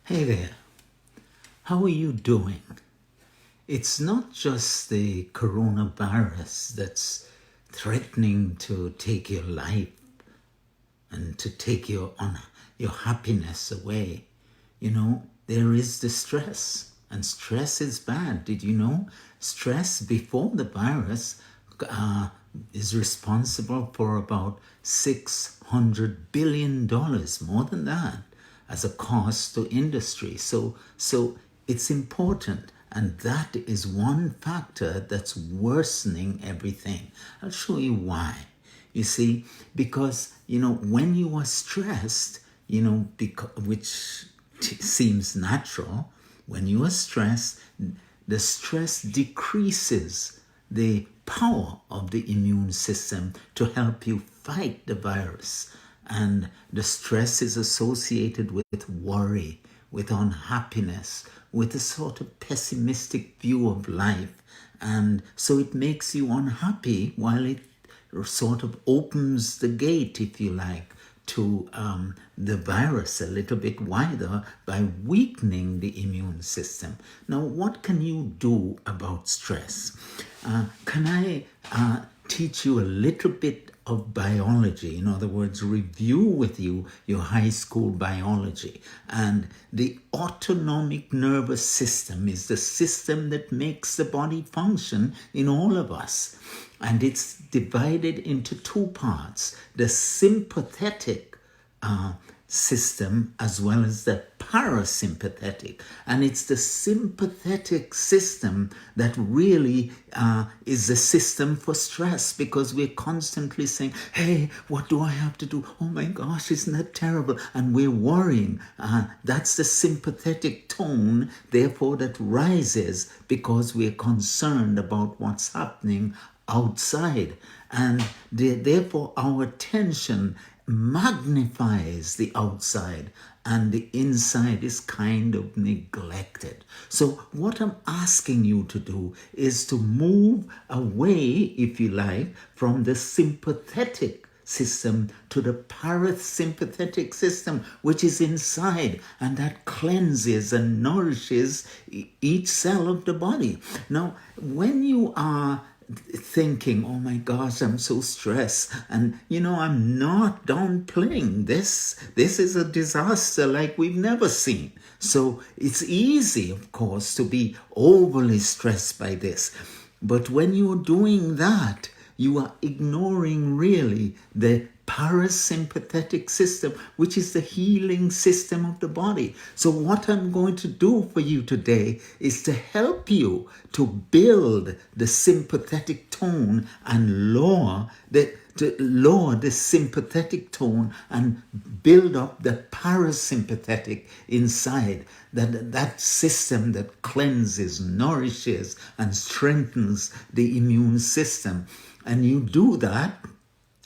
Hey there, how are you doing? It's not just the coronavirus that's threatening to take your life and to take your happiness away. There is the stress, and stress is bad. Did you know? Stress before the virus uh, is responsible for about $600 billion, more than that, as a cost to industry. So it's important, and that is one factor that's worsening everything. I'll show you why. You see, because, when you are stressed, which seems natural, when you are stressed, the stress decreases the power of the immune system to help you fight the virus. And the stress is associated with worry, with unhappiness, with a sort of pessimistic view of life. And so it makes you unhappy while it sort of opens the gate, if you like, to the virus a little bit wider by weakening the immune system. Now, what can you do about stress? Can I teach you a little bit of biology? In other words, review with you your high school biology. And the autonomic nervous system is the system that makes the body function in all of us. And it's divided into two parts: the sympathetic system as well as the parasympathetic. And it's the sympathetic system that really is the system for stress, because we're constantly saying, hey, what do I have to do? Oh my gosh, isn't that terrible? And we're worrying. That's the sympathetic tone, therefore, that rises because we're concerned about what's happening outside. And therefore our attention magnifies the outside, and the inside is kind of neglected. So what I'm asking you to do is to move away, if you like, from the sympathetic system to the parasympathetic system, which is inside, and that cleanses and nourishes each cell of the body. Now, when you are thinking, oh my gosh, I'm so stressed, and I'm not downplaying this. This is a disaster like we've never seen. So it's easy, of course, to be overly stressed by this. But when you're doing that, you are ignoring really the parasympathetic system, which is the healing system of the body. So what I'm going to do for you today is to help you to build the sympathetic tone and lower the sympathetic tone and build up the parasympathetic inside, that system that cleanses, nourishes, and strengthens the immune system. And you do that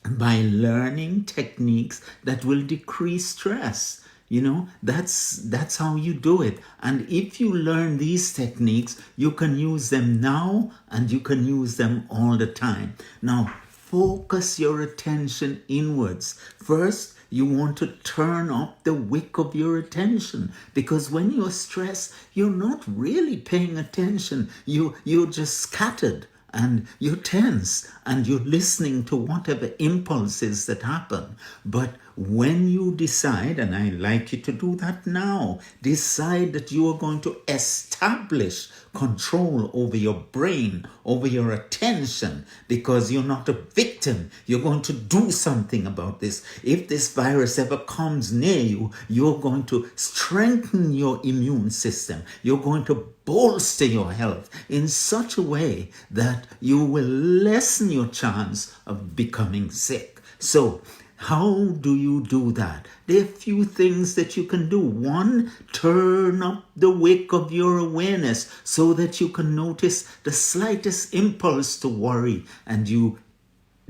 by learning techniques that will decrease stress. That's how you do it. And if you learn these techniques, you can use them now and you can use them all the time. Now, focus your attention inwards. First, you want to turn up the wick of your attention, because when you're stressed, you're not really paying attention. You're just scattered, and you're tense, and you're listening to whatever impulses that happen. But when you decide, and I'd like you to do that now, decide that you are going to establish control over your brain, over your attention, because you're not a victim. You're going to do something about this. If this virus ever comes near you, you're going to strengthen your immune system. You're going to bolster your health in such a way that you will lessen your chance of becoming sick. So, how do you do that? There are a few things that you can do. One, turn up the wick of your awareness so that you can notice the slightest impulse to worry, and you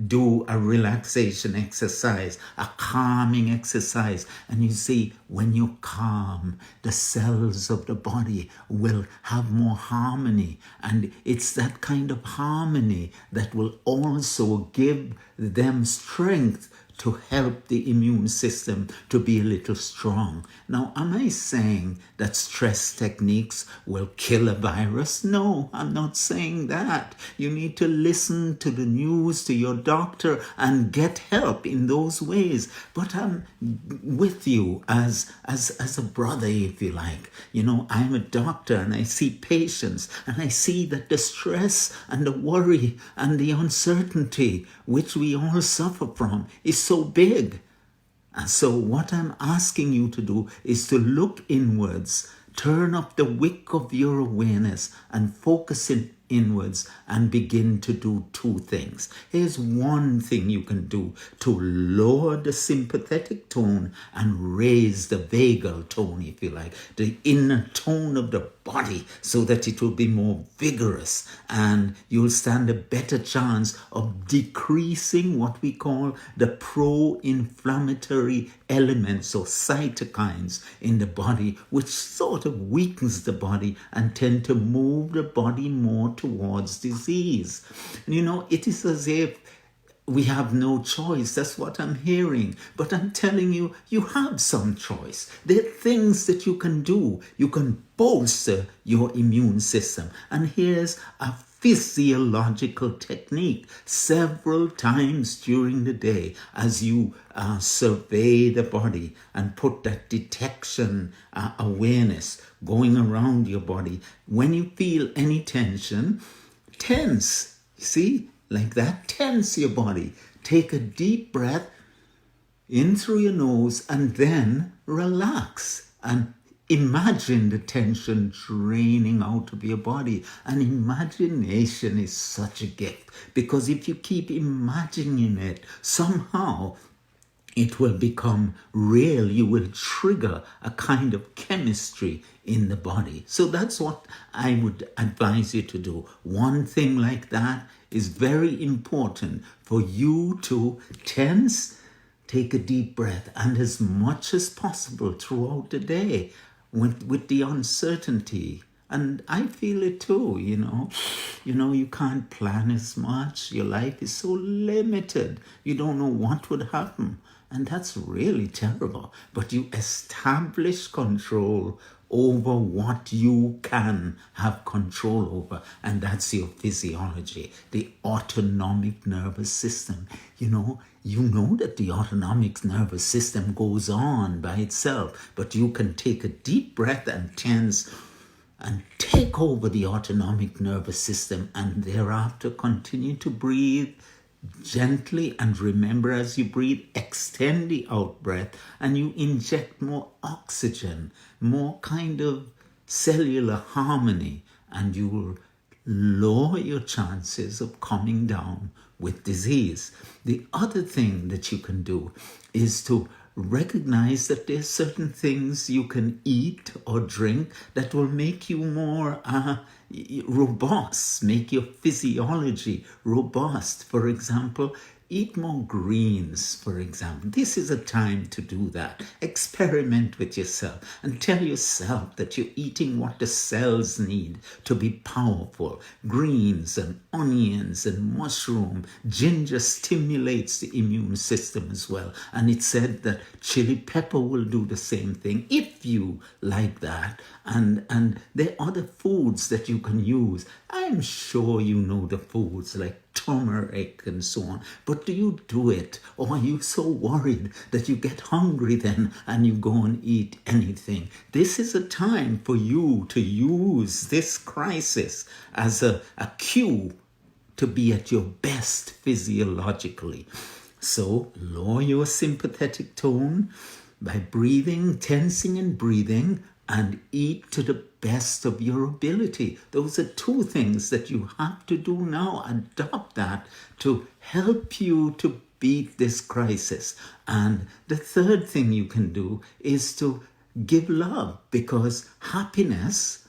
do a relaxation exercise, a calming exercise. And you see, when you calm, the cells of the body will have more harmony. And it's that kind of harmony that will also give them strength to help the immune system to be a little strong. Now, am I saying that stress techniques will kill a virus? No, I'm not saying that. You need to listen to the news, to your doctor, and get help in those ways. But I'm with you as a brother, if you like. You know, I'm a doctor and I see patients and I see that the stress and the worry and the uncertainty which we all suffer from is so big. And so what I'm asking you to do is to look inwards, turn up the wick of your awareness and focus inwards and begin to do two things. Here's one thing you can do to lower the sympathetic tone and raise the vagal tone, if you like, the inner tone of the body, so that it will be more vigorous and you'll stand a better chance of decreasing what we call the pro-inflammatory elements or cytokines in the body, which sort of weakens the body and tend to move the body more towards disease. And you know, it is as if we have no choice. That's what I'm hearing. But I'm telling you, you have some choice. There are things that you can do. You can bolster your immune system. And here's a physiological technique several times during the day as you survey the body and put that detection awareness going around your body. When you feel any tension, tense. See? Like that, tense your body. Take a deep breath in through your nose and then relax and imagine the tension draining out of your body. And imagination is such a gift, because if you keep imagining it, somehow it will become real. You will trigger a kind of chemistry in the body. So that's what I would advise you to do. One thing like that is very important for you to tense, take a deep breath, and as much as possible throughout the day with the uncertainty. And I feel it too, you know, you can't plan as much. Your life is so limited. You don't know what would happen. And that's really terrible. But you establish control over what you can have control over. And that's your physiology, the autonomic nervous system. You know that the autonomic nervous system goes on by itself. But you can take a deep breath and tense and take over the autonomic nervous system, and thereafter continue to breathe gently. And remember, as you breathe, extend the out breath and you inject more oxygen, more kind of cellular harmony, and you will lower your chances of coming down with disease. The other thing that you can do is to recognize that there's certain things you can eat or drink that will make you more robust, make your physiology robust. For example, eat more greens, for example. This is a time to do that. Experiment with yourself and tell yourself that you're eating what the cells need to be powerful. Greens and onions and mushroom. Ginger stimulates the immune system as well. And it's said that chili pepper will do the same thing if you like that. And there are other foods that you can use. I'm sure you know the foods like turmeric and so on. But do you do it? Or are you so worried that you get hungry then and you go and eat anything? This is a time for you to use this crisis as a cue to be at your best physiologically. So lower your sympathetic tone by breathing, tensing and breathing, and eat to the best of your ability. Those are two things that you have to do now. Adopt that to help you to beat this crisis. And the third thing you can do is to give love, because happiness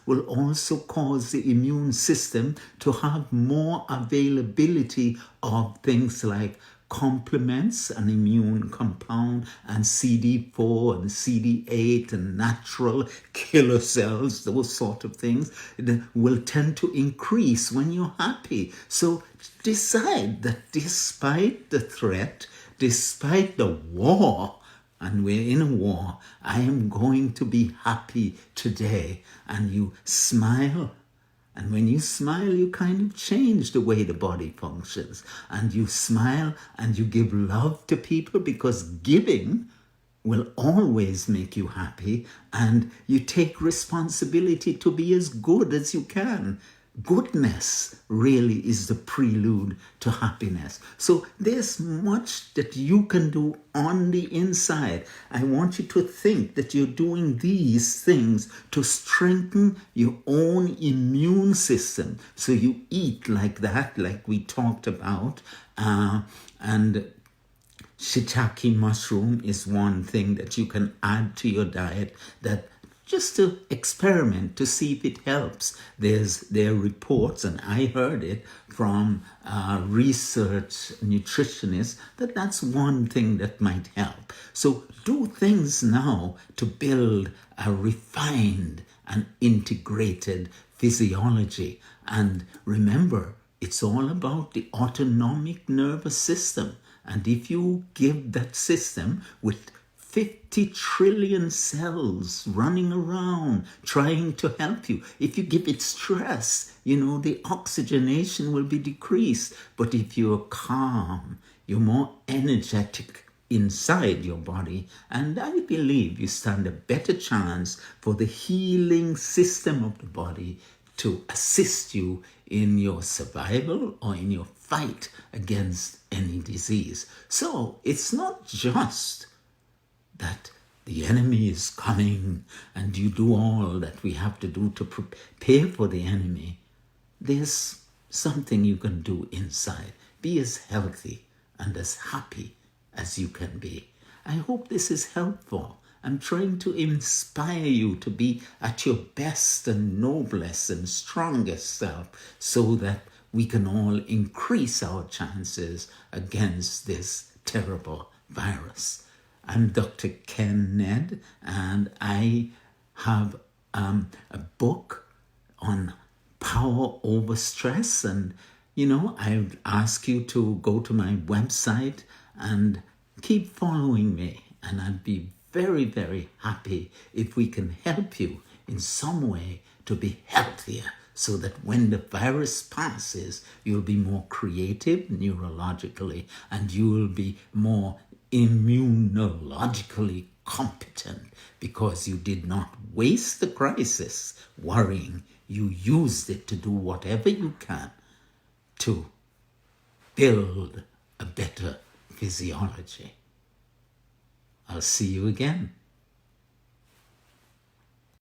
will also cause the immune system to have more availability of things like complements, an immune compound, and CD4 and CD8 and natural killer cells, those sort of things will tend to increase when you're happy. So decide that despite the threat, despite the war, and we're in a war, I am going to be happy today. And you smile. And when you smile, you kind of change the way the body functions. And you smile and you give love to people, because giving will always make you happy. And you take responsibility to be as good as you can. Goodness really is the prelude to happiness. So there's much that you can do on the inside. I want you to think that you're doing these things to strengthen your own immune system. So you eat like that, like we talked about, and shiitake mushroom is one thing that you can add to your diet, that just to experiment to see if it helps. There are reports, and I heard it from research nutritionists, that that's one thing that might help. So do things now to build a refined and integrated physiology. And remember, it's all about the autonomic nervous system. And if you give that system with 50 trillion cells running around trying to help you, if you give it stress, the oxygenation will be decreased. But if you're calm, you're more energetic inside your body, and I believe you stand a better chance for the healing system of the body to assist you in your survival or in your fight against any disease. So it's not just that the enemy is coming and you do all that we have to do to prepare for the enemy. There's something you can do inside. Be as healthy and as happy as you can be. I hope this is helpful. I'm trying to inspire you to be at your best and noblest and strongest self, so that we can all increase our chances against this terrible virus. I'm Dr. Ken Nedd, and I have a book on power over stress. And, I would ask you to go to my website and keep following me. And I'd be very, very happy if we can help you in some way to be healthier, so that when the virus passes, you'll be more creative neurologically, and you will be more immunologically competent, because you did not waste the crisis worrying. You used it to do whatever you can to build a better physiology. I'll see you again.